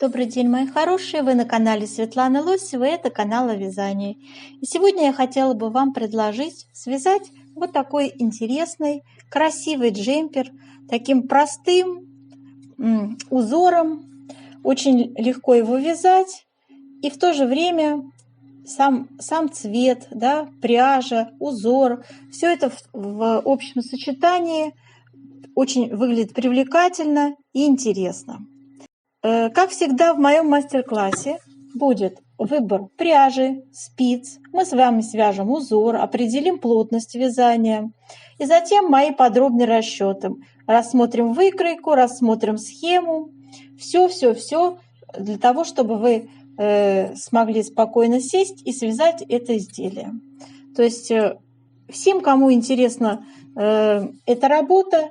Добрый день, мои хорошие! Вы на канале Светланы Лосевой, это канал о вязании. И сегодня я хотела бы вам предложить связать вот такой интересный, красивый джемпер, таким простым узором. Очень легко его вязать, и в то же время сам цвет, да, пряжа, узор, все это в общем сочетании очень выглядит привлекательно и интересно. Как всегда в моем мастер-классе будет выбор пряжи, спиц. Мы с вами свяжем узор, определим плотность вязания. И затем мои подробные расчеты. Рассмотрим выкройку, рассмотрим схему. Все для того, чтобы вы смогли спокойно сесть и связать это изделие. То есть всем, кому интересна эта работа,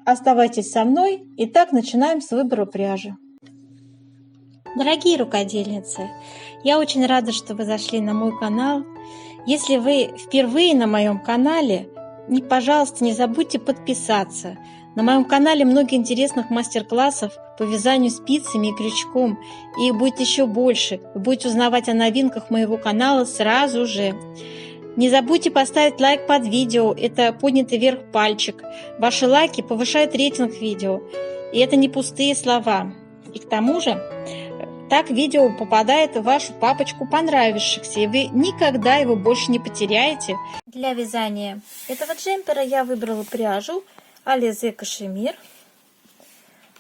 оставайтесь со мной. Итак, начинаем с выбора пряжи. Дорогие рукодельницы, я очень рада, что вы зашли на мой канал. Если вы впервые на моем канале, пожалуйста, не забудьте подписаться. На моем канале много интересных мастер-классов по вязанию спицами и крючком. И их будет еще больше. Вы будете узнавать о новинках моего канала сразу же. Не забудьте поставить лайк под видео, это поднятый вверх пальчик. Ваши лайки повышают рейтинг видео. И это не пустые слова. И к тому же, так видео попадает в вашу папочку понравившихся, и вы никогда его больше не потеряете. Для вязания этого джемпера я выбрала пряжу Alize Кашемир.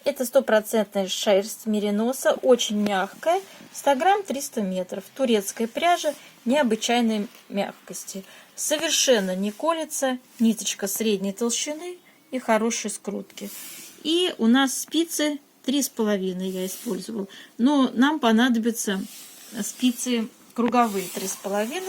Это 100% шерсть мериноса, очень мягкая, 100 грамм 300 метров. Турецкая пряжа необычайной мягкости. Совершенно не колется, ниточка средней толщины и хорошей скрутки. И у нас спицы 3,5 я использовала. Но нам понадобятся спицы круговые 3,5.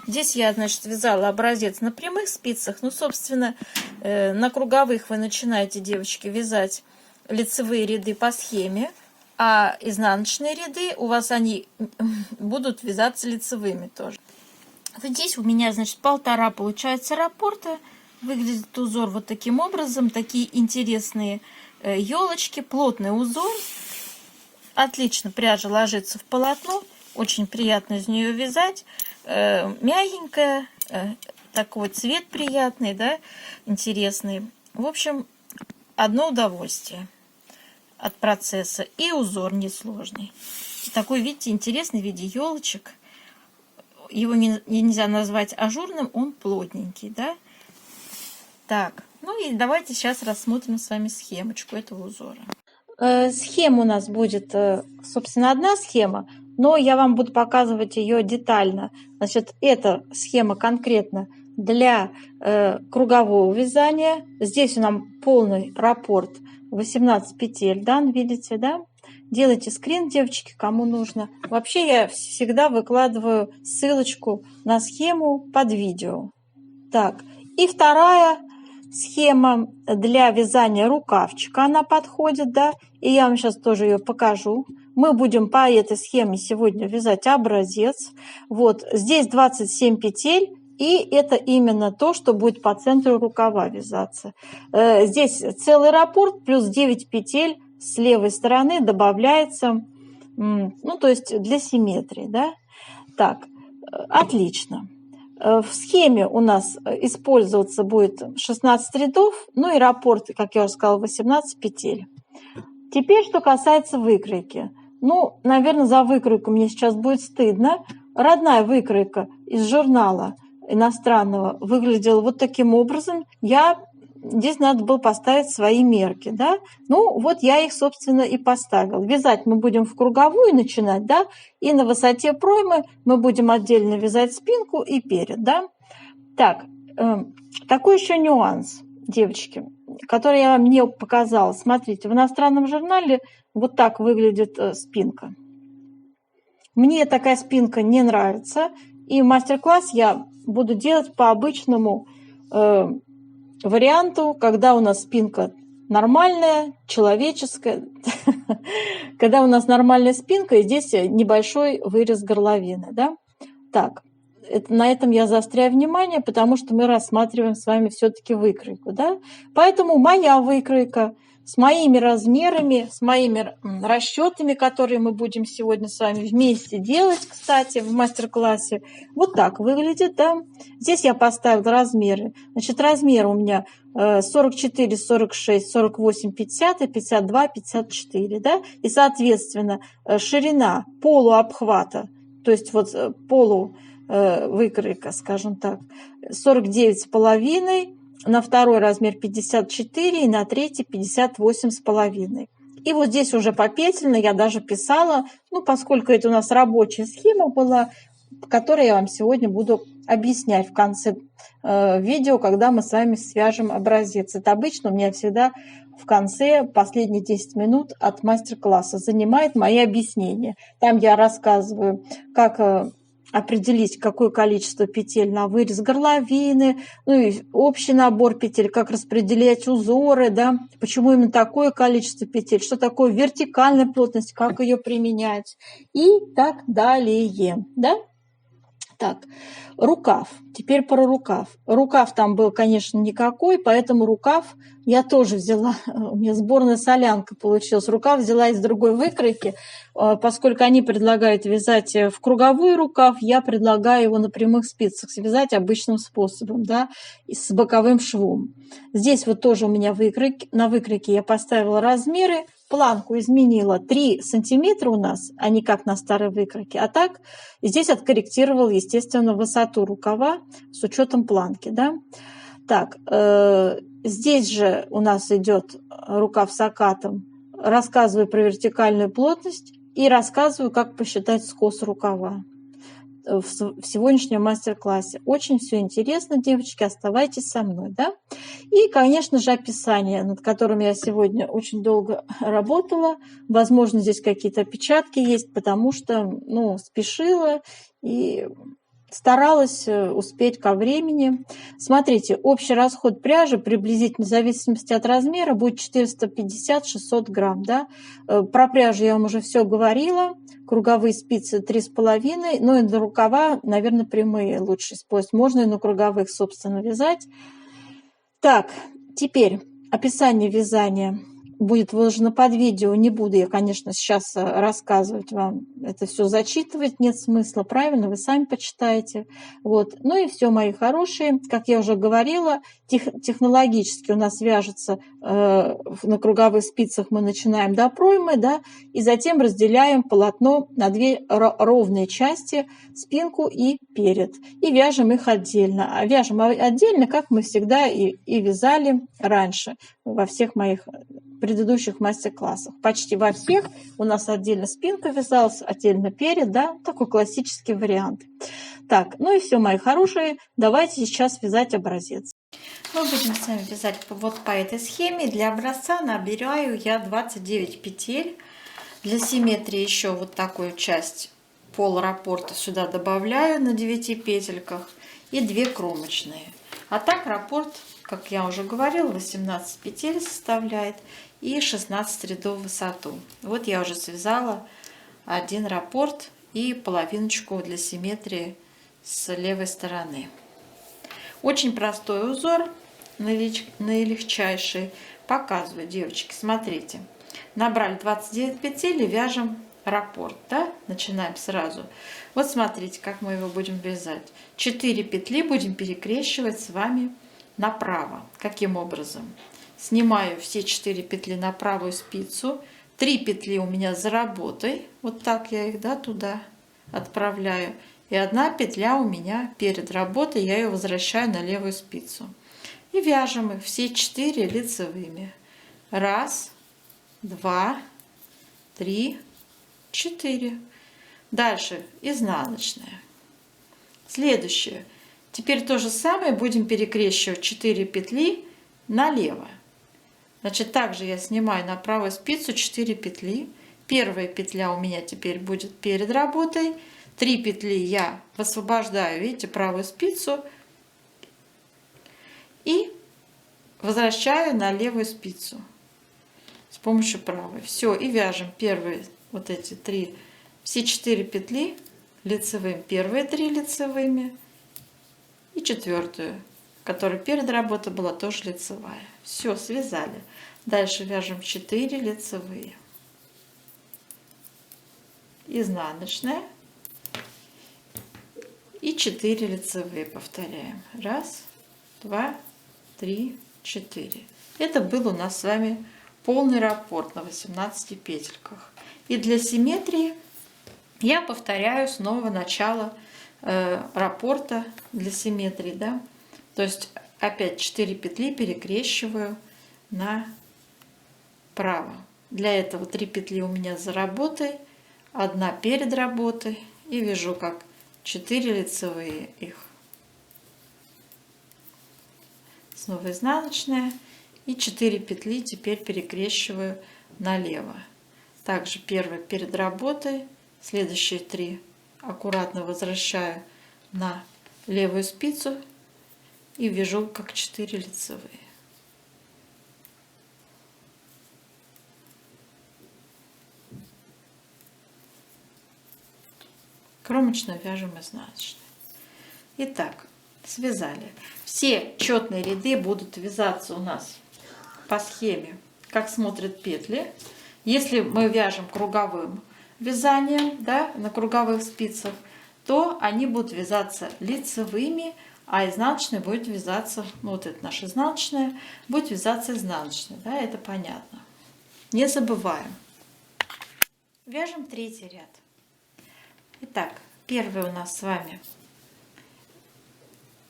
Здесь я, значит, вязала образец на прямых спицах. Ну, собственно, на круговых вы начинаете, девочки, вязать лицевые ряды по схеме, а изнаночные ряды у вас они будут вязаться лицевыми тоже. Вот здесь у меня, значит, 1,5 получается раппорта. Выглядит узор вот таким образом. Такие интересные елочки, плотный узор. Отлично пряжа ложится в полотно. Очень приятно из нее вязать. Мягенькая, такой цвет приятный, да, интересный. В общем, одно удовольствие от процесса. И узор несложный. Такой, видите, интересный в виде елочек. Его нельзя назвать ажурным, он плотненький, да. Так, ну и давайте сейчас рассмотрим с вами схемочку этого узора. Схема у нас будет, собственно, одна схема, но я вам буду показывать ее детально. Значит, эта схема конкретно для кругового вязания. Здесь у нас полный раппорт 18 петель, да, видите, да? Делайте скрин, девочки, кому нужно. Вообще я всегда выкладываю ссылочку на схему под видео. Так, и вторая схема для вязания рукавчика, она подходит, да, и я вам сейчас тоже ее покажу. Мы будем по этой схеме сегодня вязать образец. Вот, здесь 27 петель, и это именно то, что будет по центру рукава вязаться. Здесь целый раппорт плюс 9 петель с левой стороны добавляется, ну, то есть для симметрии, да. Так, отлично. В схеме у нас использоваться будет 16 рядов, ну и раппорт, как я уже сказала, 18 петель. Теперь, что касается выкройки. Ну, наверное, за выкройку мне сейчас будет стыдно. Родная выкройка из журнала иностранного выглядела вот таким образом. Здесь надо было поставить свои мерки, да. Ну, вот я их, собственно, и поставила. Вязать мы будем в круговую начинать, да, и на высоте проймы мы будем отдельно вязать спинку и перед, да. Так, такой еще нюанс, девочки, который я вам не показала. Смотрите, в иностранном журнале вот так выглядит спинка. Мне такая спинка не нравится, и мастер-класс я буду делать по обычному варианту, когда у нас спинка нормальная, человеческая, когда у нас нормальная спинка, и здесь небольшой вырез горловины, да. Так, на этом я заостряю внимание, потому что мы рассматриваем с вами все-таки выкройку, да. Поэтому моя выкройка с моими размерами, с моими расчетами, которые мы будем сегодня с вами вместе делать, кстати, в мастер-классе. Вот так выглядит, да. Здесь я поставила размеры. Значит, размеры у меня 44, 46, 48, 50 и 52, 54, да. И, соответственно, ширина полуобхвата, то есть вот выкройка, скажем так, 49,5, на второй размер 54 и на третий 58,5. И вот здесь уже попетельно я даже писала, ну, поскольку это у нас рабочая схема была, которую я вам сегодня буду объяснять в конце видео, когда мы с вами свяжем образец. Это обычно у меня всегда в конце, последние 10 минут от мастер-класса занимает мои объяснения. Там я рассказываю, как определить, какое количество петель на вырез горловины, ну и общий набор петель, как распределять узоры, да, почему именно такое количество петель, что такое вертикальная плотность, как ее применять и так далее, да. Так, рукав. Теперь про рукав. Рукав там был, конечно, никакой, поэтому рукав я тоже взяла. У меня сборная солянка получилась. Рукав взяла из другой выкройки, поскольку они предлагают вязать в круговой рукав, я предлагаю его на прямых спицах связать обычным способом, да, с боковым швом. Здесь вот тоже у меня на выкройке я поставила размеры. Планку изменила 3 сантиметра у нас, а не как на старой выкройке. А так здесь откорректировал, естественно, высоту рукава с учетом планки. Да? Так, здесь же у нас идет рукав с окатом. Рассказываю про вертикальную плотность и рассказываю, как посчитать скос рукава в сегодняшнем мастер-классе. Очень все интересно, девочки, оставайтесь со мной, да? И, конечно же, описание, над которым я сегодня очень долго работала. Возможно, здесь какие-то опечатки есть, потому что, ну, спешила и старалась успеть ко времени. Смотрите, общий расход пряжи приблизительно в зависимости от размера будет 450-600 грамм. Да? Про пряжу я вам уже все говорила. Круговые спицы 3,5. Ну и для рукава, наверное, прямые лучше использовать. Можно и на круговых, собственно, вязать. Так, теперь описание вязания будет выложено под видео. Не буду я, конечно, сейчас рассказывать вам, это все зачитывать, нет смысла, правильно, вы сами почитаете. Вот. Ну и все, мои хорошие, как я уже говорила, технологически у нас вяжется на круговых спицах, мы начинаем до проймы, да, и затем разделяем полотно на две ровные части, спинку и перед, и вяжем их отдельно. А вяжем отдельно, как мы всегда и вязали раньше во всех моих предыдущих мастер-классах. Почти во всех у нас отдельно спинка вязалась, отдельно перед, да, такой классический вариант. Так, ну и все, мои хорошие, давайте сейчас вязать образец. Мы будем с вами вязать вот по этой схеме. Для образца набираю я 29 петель. Для симметрии еще вот такую часть полураппорта сюда добавляю на 9 петельках и 2 кромочные. А так раппорт, как я уже говорила, 18 петель составляет и 16 рядов в высоту. Вот я уже связала один раппорт и половиночку для симметрии с левой стороны. Очень простой узор, наилегчайший. Показываю, девочки, смотрите. Набрали 29 петель и вяжем раппорт, да? Начинаем сразу. Вот смотрите, как мы его будем вязать. 4 петли будем перекрещивать с вами направо. Каким образом? Снимаю все 4 петли на правую спицу. 3 петли у меня за работой. Вот так я их, да, туда отправляю. И 1 петля у меня перед работой. Я ее возвращаю на левую спицу. И вяжем их все 4 лицевыми. 1, 2, 3, 4. Дальше изнаночная. Следующее. Теперь то же самое будем перекрещивать 4 петли налево. Значит, также я снимаю на правую спицу 4 петли. Первая петля у меня теперь будет перед работой. 3 петли я высвобождаю, видите, правую спицу и возвращаю на левую спицу с помощью правой. Все, и вяжем первые вот эти 3, все 4 петли лицевыми, первые 3 лицевыми и 4-ю, которая перед работой была тоже лицевая. Все, связали. Дальше вяжем 4 лицевые. Изнаночная. И 4 лицевые повторяем. 1, 2, 3, 4. Это был у нас с вами полный раппорт на 18 петельках. И для симметрии я повторяю снова начало раппорта для симметрии, да. То есть опять 4 петли перекрещиваю направо. Для этого 3 петли у меня за работой, 1 перед работой, и вяжу как 4 лицевые их. Снова изнаночная, и 4 петли теперь перекрещиваю налево. Также первая перед работой, следующие 3 аккуратно возвращаю на левую спицу и вяжу как 4 лицевые. Кромочную вяжем изнаночной. Итак, связали. Все четные ряды будут вязаться у нас по схеме, как смотрят петли. Если мы вяжем круговым вязанием, да, на круговых спицах, то они будут вязаться лицевыми, а изнаночная будет вязаться, ну, вот это наша изнаночная, будет вязаться изнаночной, да, это понятно. Не забываем. Вяжем 3-й ряд. Итак, первый у нас с вами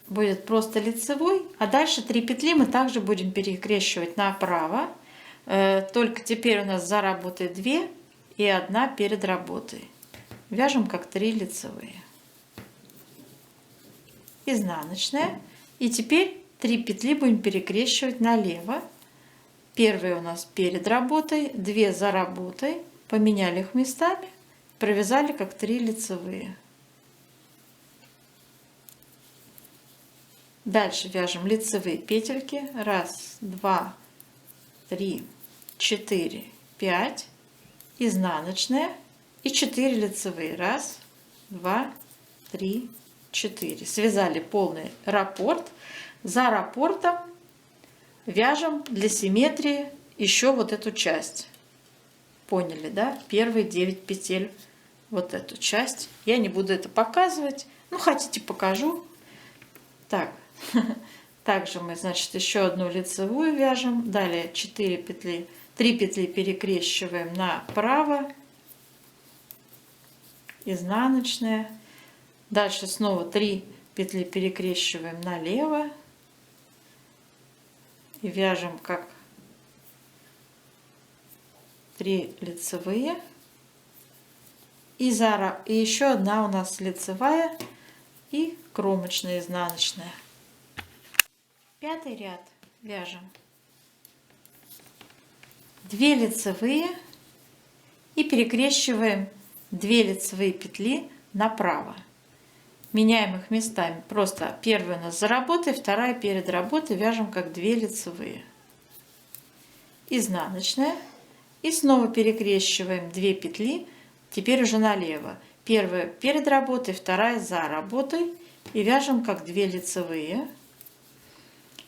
будет просто лицевой, а дальше 3 петли мы также будем перекрещивать направо, только теперь у нас за работой 2 и 1 перед работой. Вяжем как 3 лицевые. Изнаночная. И теперь 3 петли будем перекрещивать налево. Первая у нас перед работой, 2 за работой, поменяли их местами, провязали как 3 лицевые. Дальше вяжем лицевые петельки. 1, 2, 3, 4, 5. Изнаночная. И 4 лицевые. 1, 2, 3, 4. Связали полный раппорт. За раппортом вяжем для симметрии еще вот эту часть. Поняли, да? Первые 9 петель. Вот эту часть. Я не буду это показывать. Ну, хотите, покажу. Так. Также мы, значит, еще одну лицевую вяжем. Далее 4 петли, 3 петли перекрещиваем направо. Изнаночная. Дальше снова 3 петли перекрещиваем налево. И вяжем как 3 лицевые. И еще одна у нас лицевая и кромочная изнаночная. 5-й ряд вяжем 2 лицевые и перекрещиваем 2 лицевые петли направо. Меняем их местами. Просто первая у нас за работой, вторая перед работой, вяжем как 2 лицевые. Изнаночная. И снова перекрещиваем 2 петли, теперь уже налево. Первая перед работой, вторая за работой. И вяжем как 2 лицевые.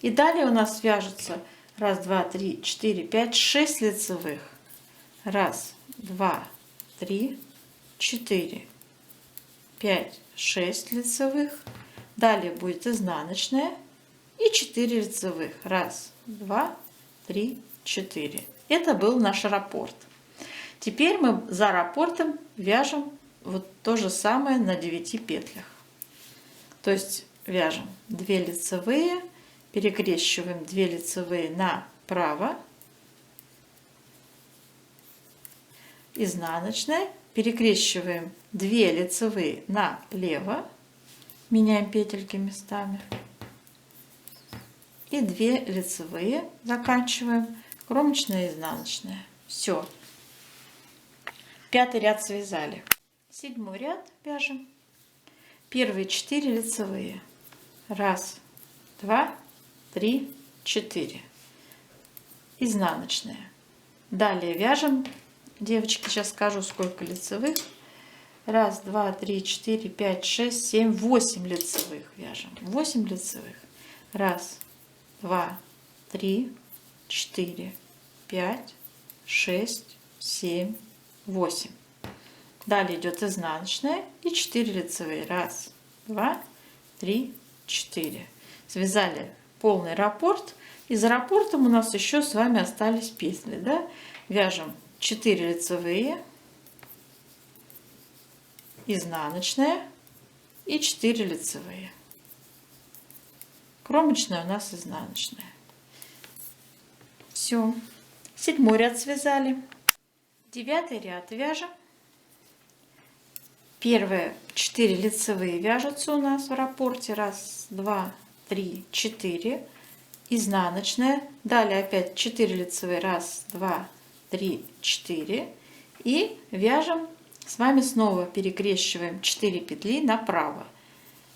И далее у нас вяжется 1, 2, 3, 4, 5, 6 лицевых. 1, 2, 3, 4, 5, 6 лицевых. Далее будет изнаночная и 4 лицевых. 1, 2, 3, 4. Это был наш раппорт. Теперь мы за раппортом вяжем вот то же самое на 9 петлях. То есть вяжем 2 лицевые, перекрещиваем 2 лицевые направо, изнаночная, перекрещиваем 2 лицевые налево, меняем петельки местами, и 2 лицевые, заканчиваем, кромочная и изнаночная. Все. 5-й ряд связали. 7-й ряд вяжем. Первые 4 лицевые. 1, 2, 3, 4. Изнаночная. Далее вяжем, девочки, сейчас скажу, сколько лицевых. 1, 2, 3, 4, 5, 6, 7, 8 лицевых вяжем. 8 лицевых. 1, 2, 3, 4, 5, 6, 7, 8. Далее идет изнаночная и 4 лицевые. 1, 2, 3, 4. Связали полный раппорт. И за раппортом у нас еще с вами остались петли. Да? Вяжем 4 лицевые, изнаночная и 4 лицевые. Кромочная у нас изнаночная. Все. 7 ряд связали. 9 ряд вяжем. Первые 4 лицевые вяжутся у нас в раппорте. 1, 2, 3, 4. Изнаночная. Далее опять 4 лицевые. 1, 2, 3, 4. И вяжем с вами снова, перекрещиваем 4 петли направо.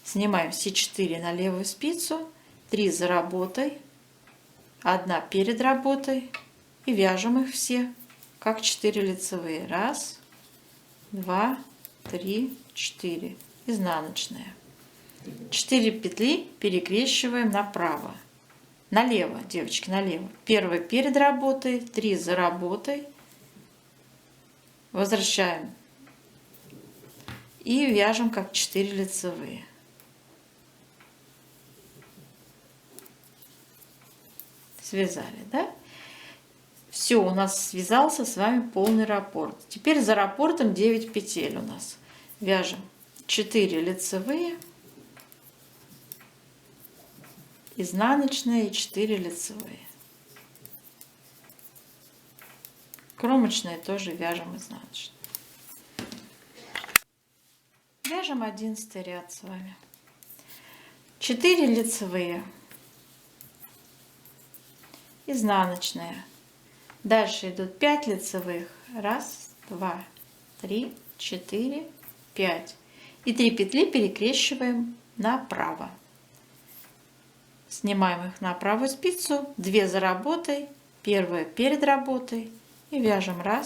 Снимаем все 4 на левую спицу. 3 за работой. 1 перед работой. И вяжем их все как 4 лицевые. 1, 2, 3, 4. Изнаночная. 4 петли перекрещиваем направо. Налево, девочки, налево. 1 перед работой, 3 за работой. Возвращаем. И вяжем как 4 лицевые. Связали, да? Все, у нас связался с вами полный раппорт. Теперь за раппортом 9 петель у нас. Вяжем 4 лицевые, изнаночная и 4 лицевые. Кромочные тоже вяжем изнаночные. Вяжем 11 ряд с вами. 4 лицевые, изнаночная. Дальше идут 5 лицевых. 1, 2, 3, 4, 5. И 3 петли перекрещиваем направо. Снимаем их на правую спицу. 2 за работой. 1 перед работой. И вяжем 1,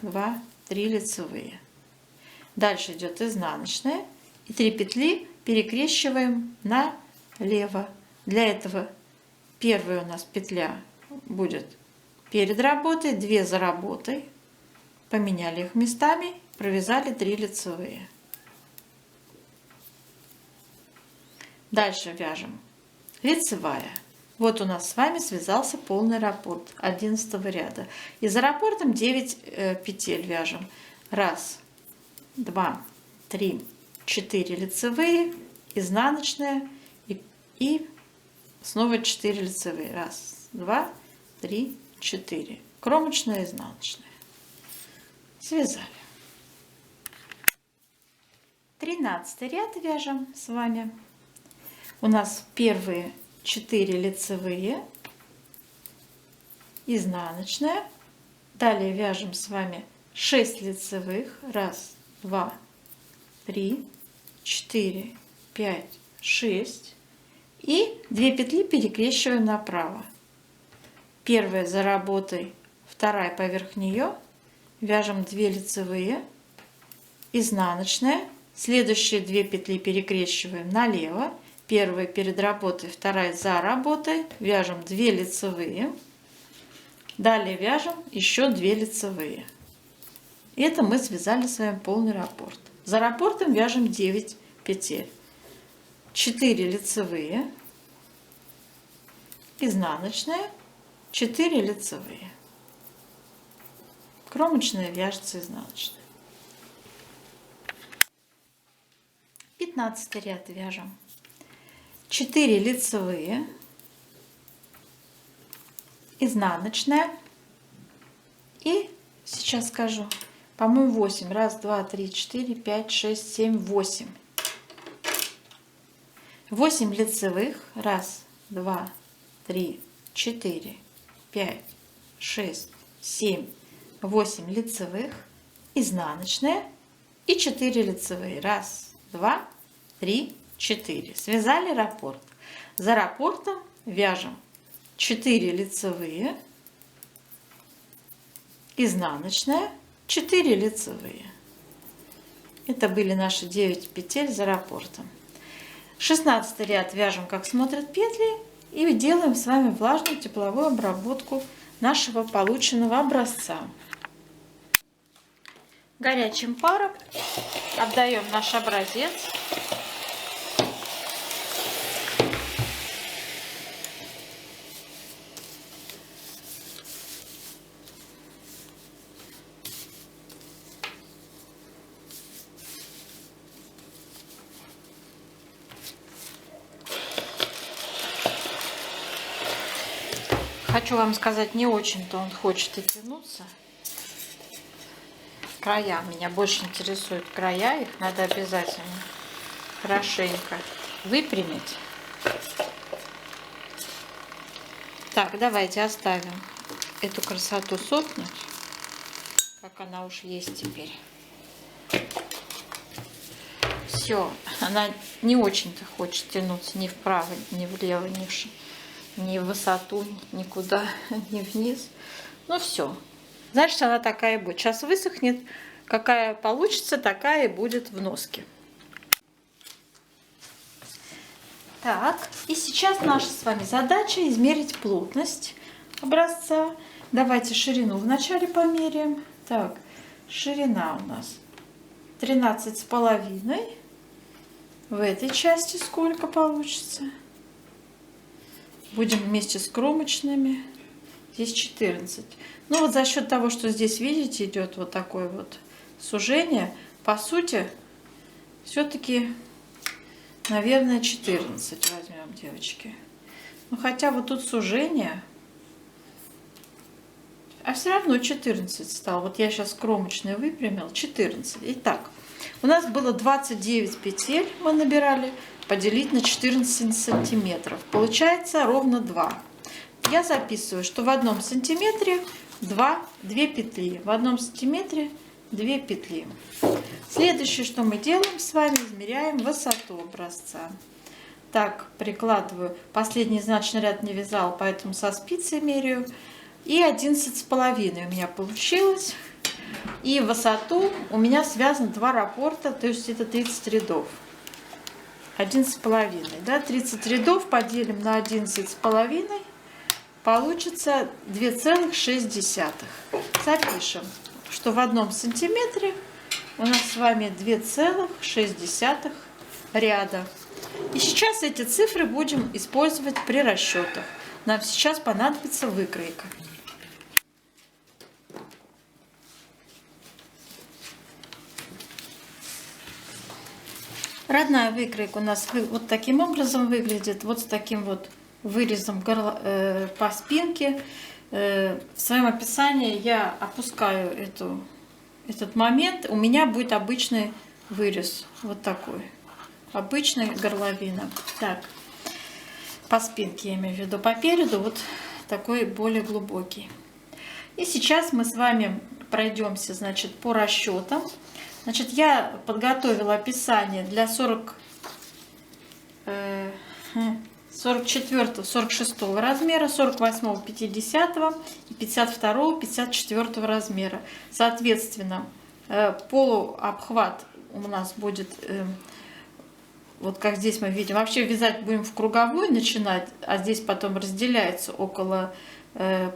2, 3 лицевые. Дальше идет изнаночная. И 3 петли перекрещиваем налево. Для этого первая у нас петля будет перед работой, 2 за работой. Поменяли их местами, провязали 3 лицевые. Дальше вяжем лицевая. Вот у нас с вами связался полный раппорт 11 ряда. И за раппортом 9 петель вяжем. 1, 2, 3, 4 лицевые, изнаночная и снова 4 лицевые. 1, 2, 3, 4. Кромочная, изнаночная. Связали. 13 ряд вяжем с вами. У нас первые 4 лицевые, изнаночная. Далее вяжем с вами 6 лицевых. 1, 2, 3, 4, 5, 6. И 2 петли перекрещиваем направо. 1 за работой, 2 поверх нее. Вяжем 2 лицевые, изнаночная. Следующие 2 петли перекрещиваем налево. 1 перед работой, 2 за работой. Вяжем 2 лицевые. Далее вяжем еще 2 лицевые. Это мы связали с вами полный раппорт. За раппортом вяжем 9 петель. 4 лицевые, изнаночная, 4 лицевые. Кромочная вяжется изнаночная. 15 ряд вяжем. 4 лицевые, изнаночная и сейчас скажу, по-моему, 8. 1, 2, 3, 4, 5, 6, 7, 8. 8 лицевых. 1, 2, 3, 4, 5, 6, 7, 8 лицевых, изнаночная и 4 лицевые. 1, 2, 3, 4. Связали раппорт. За раппортом вяжем 4 лицевые, изнаночная, 4 лицевые. Это были наши 9 петель за раппортом. 16 ряд вяжем, как смотрят петли, и делаем с вами влажную тепловую обработку нашего полученного образца. Горячим паром отдаем наш образец. Хочу вам сказать, не очень-то он хочет и тянуться. Края меня больше интересуют края, их надо обязательно хорошенько выпрямить. Так, давайте оставим эту красоту сохнуть, как она уж есть теперь. Все, она не очень-то хочет тянуться ни вправо, ни влево, ни в высоту, никуда, ни вниз. Ну все. Значит, она такая и будет. Сейчас высохнет. Какая получится, такая и будет в носке. Так, и сейчас наша с вами задача измерить плотность образца. Давайте ширину вначале померяем. Так, ширина у нас 13,5. В этой части сколько получится? Будем вместе с кромочными. Здесь 14. Ну вот за счет того, что здесь, видите, идет вот такое вот сужение, по сути, все-таки, наверное, 14 возьмем, девочки. Ну хотя вот тут сужение, а все равно 14 стало. Вот я сейчас кромочные выпрямил, 14. Итак, у нас было 29 петель, мы набирали, поделить на 14 сантиметров. Получается ровно 2. Я записываю, что в 1 сантиметре 2 петли. В 1 сантиметре 2 петли. Следующее, что мы делаем с вами, измеряем высоту образца. Так, прикладываю. Последний изнаночный ряд не вязала, поэтому со спицей меряю. И 11,5 у меня получилось. И высоту у меня связано 2 раппорта, то есть это 30 рядов. 11,5. Да? 30 рядов поделим на 11,5. Получится 2,6. Запишем, что в 1 сантиметре у нас с вами 2,6 ряда. И сейчас эти цифры будем использовать при расчетах. Нам сейчас понадобится выкройка. Родная выкройка у нас вот таким образом выглядит. Вот с таким вот вырезом по спинке. В своем описании я опускаю этот момент. У меня будет обычный вырез. Вот такой. Обычная горловина. Так. По спинке я имею в виду. По переду вот такой более глубокий. И сейчас мы с вами пройдемся, значит, по расчетам. Значит, я подготовила описание для 44, 46 размера, 48, 50 и 52, 54 размера. Соответственно, полуобхват у нас будет, вот как здесь мы видим, вообще вязать будем в круговую начинать, а здесь потом разделяется около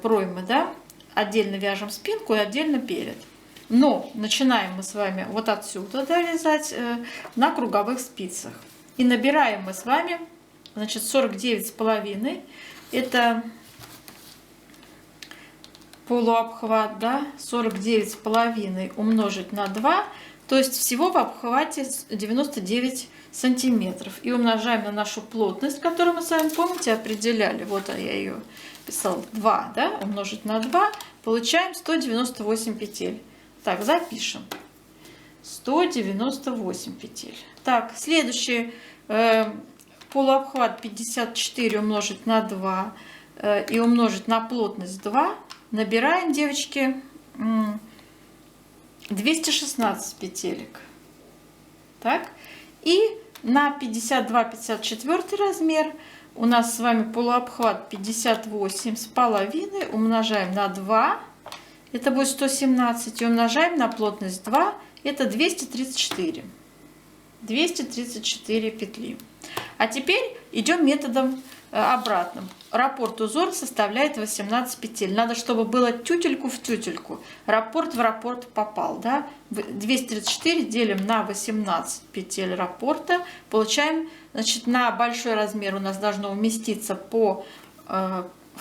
проймы, да? Отдельно вяжем спинку и отдельно перед. Но начинаем мы с вами вот отсюда, да, вязать на круговых спицах. И набираем мы с вами, значит, 49,5. Это полуобхват, да, 49,5 умножить на 2. То есть всего в обхвате 99 сантиметров. И умножаем на нашу плотность, которую мы с вами, помните, определяли. Вот я ее писала. 2, да, умножить на 2. Получаем 198 петель. Так, запишем. 198 петель. Так, следующий полуобхват 54 умножить на 2 и умножить на плотность 2. Набираем, девочки, 216 петелек. Так, и на 52-54 размер у нас с вами полуобхват 58,5 умножаем на 2. Это будет 117. И умножаем на плотность 2. Это 234. 234 петли. А теперь идем методом обратным. Раппорт узор составляет 18 петель. Надо, чтобы было тютельку в тютельку. Раппорт в раппорт попал. Да? 234 делим на 18 петель раппорта. Получаем, значит, на большой размер у нас должно уместиться в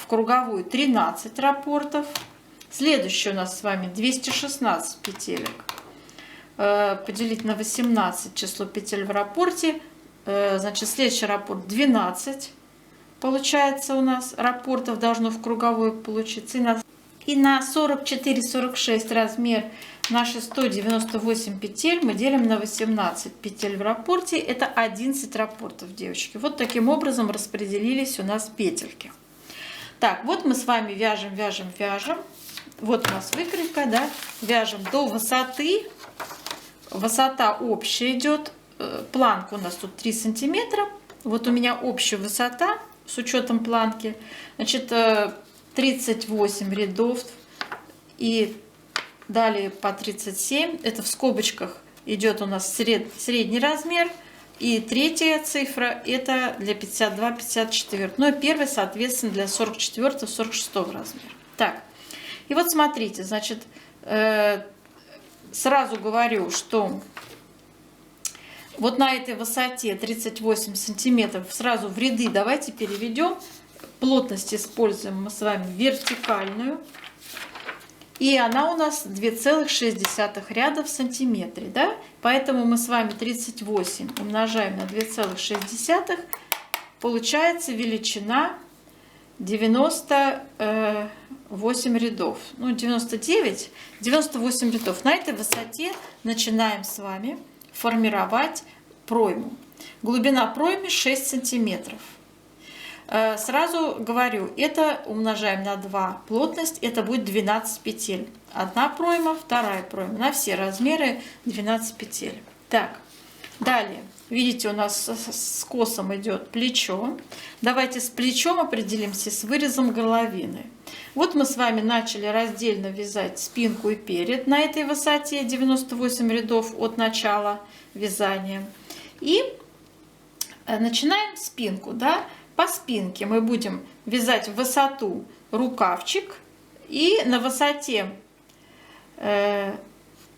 круговую 13 раппортов. Следующий у нас с вами 216 петелек. Поделить на 18 число петель в раппорте. Значит, следующий раппорт 12. Получается, у нас раппортов должно в круговой получиться. И на 44-46 размер наши 198 петель мы делим на 18 петель в раппорте. Это 11 раппортов, девочки. Вот таким образом распределились у нас петельки. Так, вот мы с вами вяжем. Вот у нас выкройка, да. Вяжем до высоты. Высота общая идет. Планка у нас тут 3 сантиметра. Вот у меня общая высота с учетом планки, значит, 38 рядов и далее по 37. Это в скобочках идет у нас средний размер. И третья цифра это для 52-54. Ну и первый, соответственно, для 44-46 размера. Так, и вот смотрите, значит, сразу говорю, что вот на этой высоте 38 сантиметров сразу в ряды давайте переведем. Плотность используем мы с вами вертикальную. И она у нас 2,6 ряда в сантиметре. Да? Поэтому мы с вами 38 умножаем на 2,6. Получается величина 98 рядов. Ну, 98 рядов. На этой высоте начинаем с вами формировать пройму. Глубина проймы 6 сантиметров. Сразу говорю, это умножаем на 2. Плотность, это будет 12 петель. Одна пройма, вторая пройма. На все размеры 12 петель. Так, далее. Видите, у нас с косом идет плечо. Давайте с плечом определимся с вырезом горловины. Вот мы с вами начали раздельно вязать спинку и перед на этой высоте 98 рядов от начала вязания. И начинаем спинку. Да? По спинке мы будем вязать в высоту рукавчик. И на высоте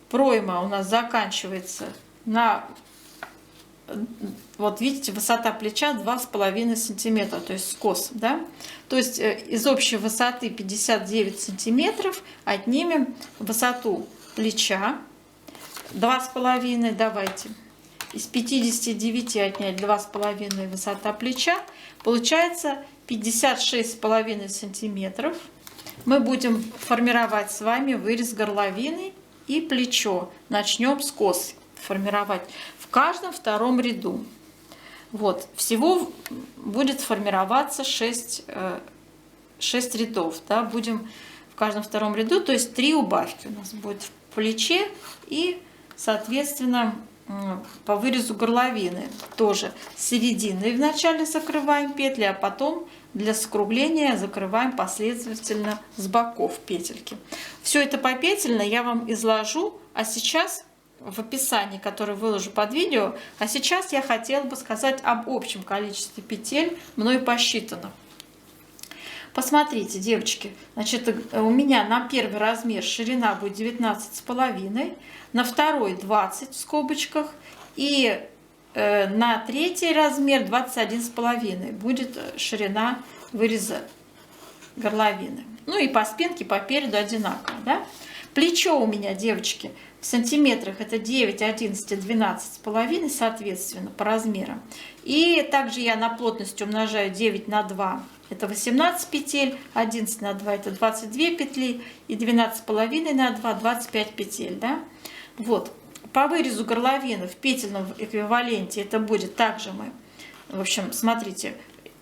пройма у нас заканчивается на... Вот видите, высота плеча 2,5 сантиметра, то есть скос, да? То есть из общей высоты 59 сантиметров отнимем высоту плеча 2,5, давайте. Из 59 отнять 2,5 высота плеча, получается 56,5 сантиметров. Мы будем формировать с вами вырез горловины и плечо. Начнем скос формировать в каждом втором ряду. Вот, всего будет формироваться 6 рядов. Да, будем в каждом втором ряду, то есть 3 убавки у нас будет в плече и, соответственно, по вырезу горловины. Тоже с середины вначале закрываем петли, а потом для скругления закрываем последовательно с боков петельки. Все это попетельно я вам изложу, а сейчас в описании, которое выложу под видео. А сейчас я хотела бы сказать об общем количестве петель, мной посчитано. Посмотрите, девочки, значит, у меня на первый размер ширина будет 19,5, на второй 20 в скобочках, и на третий размер 21,5 будет ширина выреза горловины. Ну и по спинке, по переду одинаково. Да? Плечо у меня, девочки, в сантиметрах это 9, 11 и 12,5, соответственно, по размерам. И также я на плотность умножаю 9 на 2, это 18 петель, 11 на 2 это 22 петли, и 12,5 на 2 25 петель. Да? Вот. По вырезу горловины в петельном эквиваленте это будет также мы, в общем, смотрите,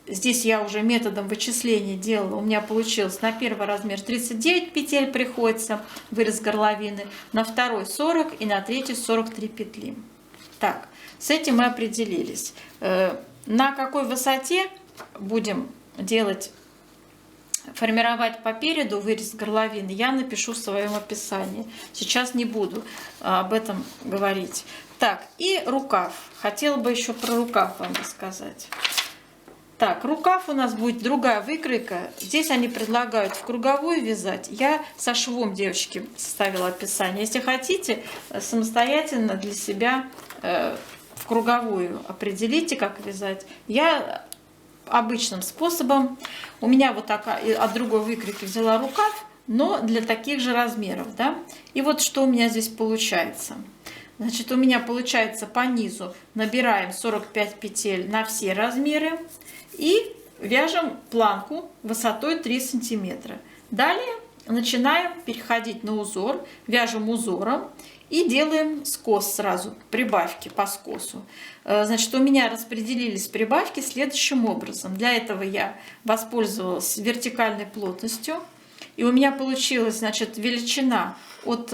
здесь я уже методом вычисления делала, у меня получилось на первый размер 39 петель приходится вырез горловины, на второй 40 и на третий 43 петли. Так, с этим мы определились. На какой высоте будем формировать по переду вырез горловины, я напишу в своем описании. Сейчас не буду об этом говорить. Так, и рукав. Хотела бы еще про рукав вам рассказать. Так, рукав у нас будет другая выкройка. Здесь они предлагают в круговую вязать. Я со швом, девочки, составила описание. Если хотите, самостоятельно для себя в круговую определите, как вязать. Я обычным способом. У меня вот такая, от другой выкройки взяла рукав, но для таких же размеров, да. И вот что у меня здесь получается. Значит, у меня получается по низу набираем 45 петель на все размеры и вяжем планку высотой 3 сантиметра. Далее начинаем переходить на узор, вяжем узором и делаем скос сразу, прибавки по скосу. Значит, у меня распределились прибавки следующим образом. Для этого я воспользовалась вертикальной плотностью. И у меня получилась, значит, величина от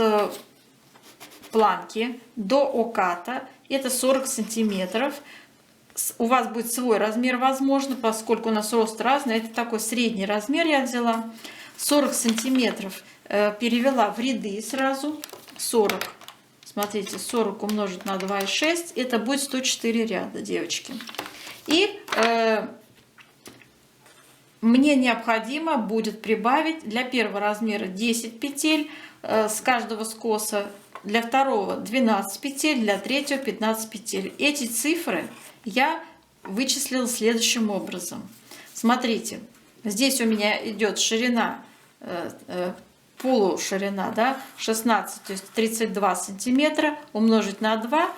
планки до оката. Это 40 сантиметров. У вас будет свой размер, возможно, поскольку у нас рост разный. Это такой средний размер я взяла. 40 сантиметров перевела в ряды сразу. 40. Смотрите, 40 умножить на 2,6. Это будет 104 ряда, девочки. И мне необходимо будет прибавить для первого размера 10 петель с каждого скоса, для второго 12 петель, для третьего 15 петель. Эти цифры я вычислила следующим образом. Смотрите, здесь у меня идет ширина, полуширина, да, 16, то есть 32 сантиметра умножить на 2.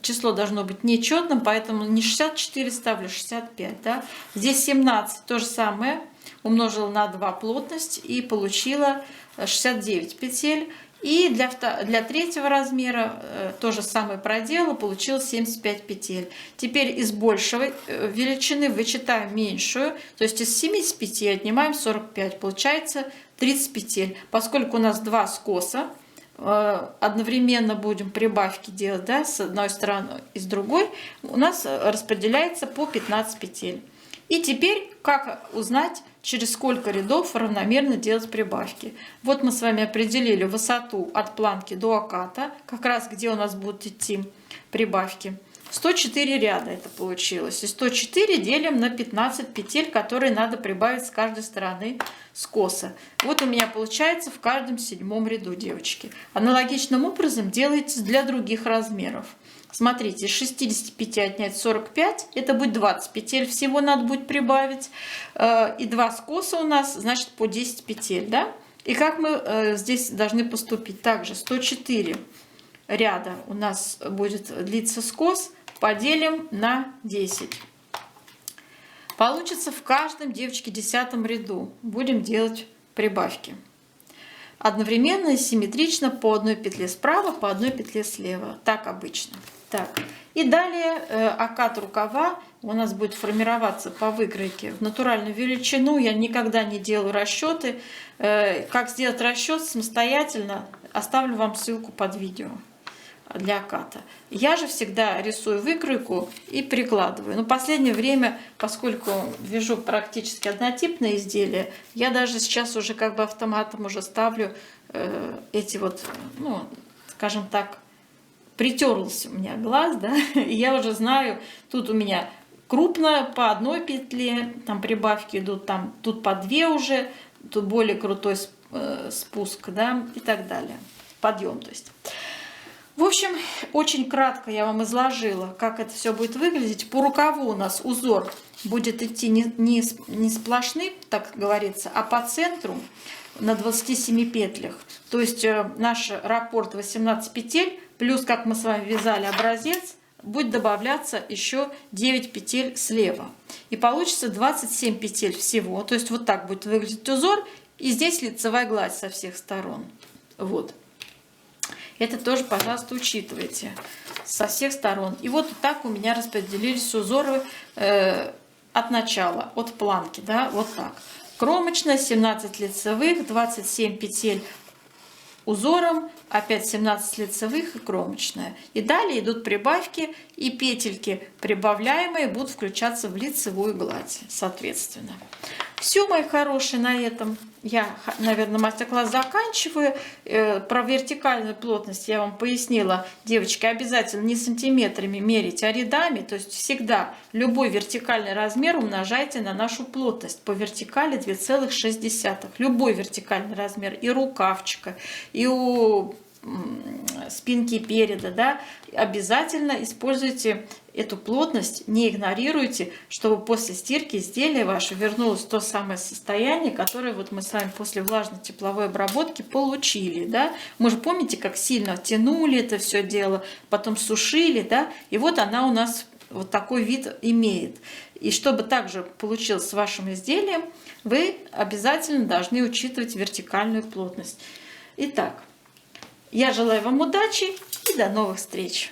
Число должно быть нечетным, поэтому не 64 ставлю, 65. Да. Здесь 17, то же самое, умножила на 2 плотность и получила 69 петель. И для третьего размера то же самое проделала, получилось 75 петель. Теперь из большей величины вычитаем меньшую, то есть из 75 отнимаем 45, получается 30 петель. Поскольку у нас два скоса, одновременно будем прибавки делать, да, с одной стороны и с другой, у нас распределяется по 15 петель. И теперь как узнать, через сколько рядов равномерно делать прибавки? Вот мы с вами определили высоту от планки до оката, как раз где у нас будут идти прибавки. 104 ряда это получилось. И 104 делим на 15 петель, которые надо прибавить с каждой стороны скоса. Вот у меня получается в каждом 7 ряду, девочки. Аналогичным образом делайте для других размеров. Смотрите, из 65 отнять 45, это будет 20 петель всего надо будет прибавить. И 2 скоса у нас, значит, по 10 петель, да? И как мы здесь должны поступить? Также 104 ряда у нас будет длиться скос, поделим на 10. Получится в каждом, девочки, 10 ряду будем делать прибавки. Одновременно и симметрично по одной петле справа, по одной петле слева. Так обычно. Так. И далее окат рукава у нас будет формироваться по выкройке в натуральную величину. Я никогда не делаю расчеты. Как сделать расчет самостоятельно, оставлю вам ссылку под видео для оката. Я же всегда рисую выкройку и прикладываю. Но в последнее время, поскольку вяжу практически однотипные изделия, я даже сейчас уже как бы автоматом уже ставлю эти вот, ну, скажем так, притерлся у меня глаз, да, и я уже знаю, тут у меня крупно по одной петле, там прибавки идут, там тут по 2 уже, тут более крутой спуск, да, и так далее, подъем, то есть. В общем, очень кратко я вам изложила, как это все будет выглядеть. По рукаву у нас узор будет идти не сплошным, так говорится, а по центру на 27 петлях. То есть наш раппорт 18 петель, плюс, как мы с вами вязали образец, будет добавляться еще 9 петель слева. И получится 27 петель всего. То есть вот так будет выглядеть узор. И здесь лицевая гладь со всех сторон. Вот. Это тоже, пожалуйста, учитывайте со всех сторон. И вот так у меня распределились узоры от начала, от планки, да, вот так. Кромочная, 17 лицевых, 27 петель узором, опять 17 лицевых и кромочная. И далее идут прибавки, и петельки прибавляемые будут включаться в лицевую гладь, соответственно. Все, мои хорошие, на этом я, наверное, мастер-класс заканчиваю. Про вертикальную плотность я вам пояснила. Девочки, обязательно не сантиметрами мерить, а рядами. То есть всегда любой вертикальный размер умножайте на нашу плотность. По вертикали 2,6. Любой вертикальный размер и рукавчика, и у спинки переда, да, обязательно используйте эту плотность, не игнорируйте, чтобы после стирки изделие ваше вернулось в то самое состояние, которое вот мы с вами после влажной тепловой обработки получили, да. Мы же помните, как сильно тянули это все дело, потом сушили, да, и вот она у нас вот такой вид имеет. И чтобы также получилось с вашим изделием, вы обязательно должны учитывать вертикальную плотность. Итак, я желаю вам удачи и до новых встреч!